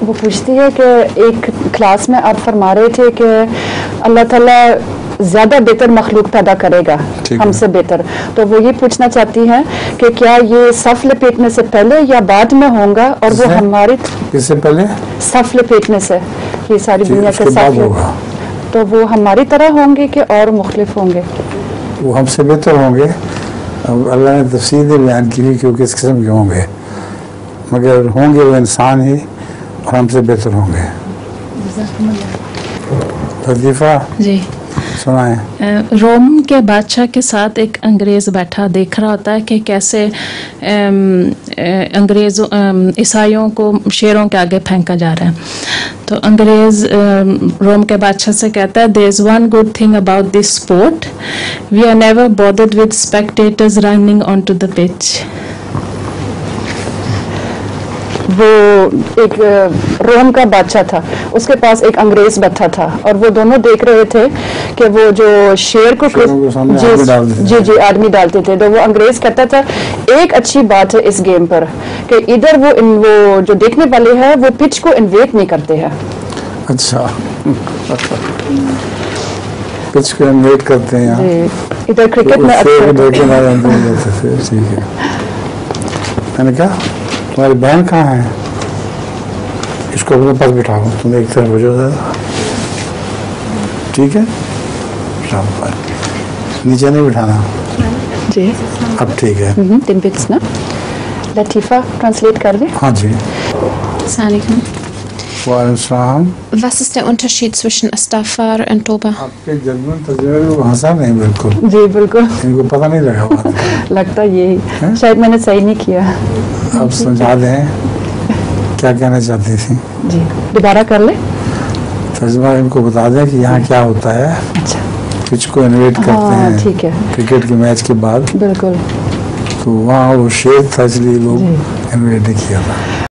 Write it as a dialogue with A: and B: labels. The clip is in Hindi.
A: वो पूछती है कि एक क्लास में आप फरमा रहे थे कि अल्लाह ताला ज़्यादा बेहतर मखलूक पैदा करेगा हमसे बेहतर, तो वो ये पूछना चाहती हैं कि क्या ये सफ लपेटने से पहले या बाद में होगा, और वो हमारी
B: इससे पहले सफ
A: लपेटने से ये सारी दुनिया के साथ होगा, तो वो हमारी तरह होंगे कि और मुख्तलिफ होंगे?
B: वो हमसे बेहतर होंगे। अब अल्लाह ने तफसील बयान की हुई कि वो किस किस्म के होंगे, मगर होंगे वो इंसान ही और हमसे बेहतर होंगे। लतीफ़ा
C: जी
B: सुनाएं।
C: रोम के बादशाह के साथ एक अंग्रेज़ बैठा देख रहा होता है कि कैसे अंग्रेज़ों ईसाइयों को शेरों के आगे फेंका जा रहा है। तो अंग्रेज़ रोम के बादशाह से कहता है, there is one good thing about this sport, we are never bothered with spectators running on to the pitch.
A: वो एक रोम का बादशाह था, उसके पास एक अंग्रेज बैठा था, और वो दोनों देख रहे थे कि वो जो शेर को जी आदमी डालते थे, तो वो अंग्रेज कहता था एक अच्छी बात है इस गेम पर कि इधर वो जो देखने वाले हैं वो पिच को इन्वेट नहीं करते हैं।
B: अच्छा पिच को इन्वेट करते हैं
A: इधर क्रिकेट में
B: ठीक है। मैंने कहा तुम्हारी बहन कहाँ है, इसको अपने पास बिठाओ, तुम एक तरफ हो जाओ, ठीक है, नीचे नहीं बिठाना
A: जी।
B: अब ठीक है।
A: तीन पिक्स ना। लतीफ़ा ट्रांसलेट कर दे।
B: हाँ जी।
D: Was ist der Unterschied zwischen Istighfar und Tauba?
B: आपके जज्बन तजुर्बे में हंसा नहीं बिल्कुल।
A: जी बिल्कुल।
B: इनको पता नहीं लगा
A: लगता यही, शायद मैंने सही नहीं किया।
B: आप समझा दें क्या कहना चाहती थी?
A: जी दोबारा कर ले।
B: तर्जुमा इनको बता दें कि यहाँ क्या होता है।
A: अच्छा।
B: पिच को इन्वेट करते हैं,
A: ठीक है,
B: क्रिकेट के मैच के बाद।
A: बिल्कुल।
B: तो वहाँ वो शेर था इसलिए लोग इन्वेट नहीं किया था।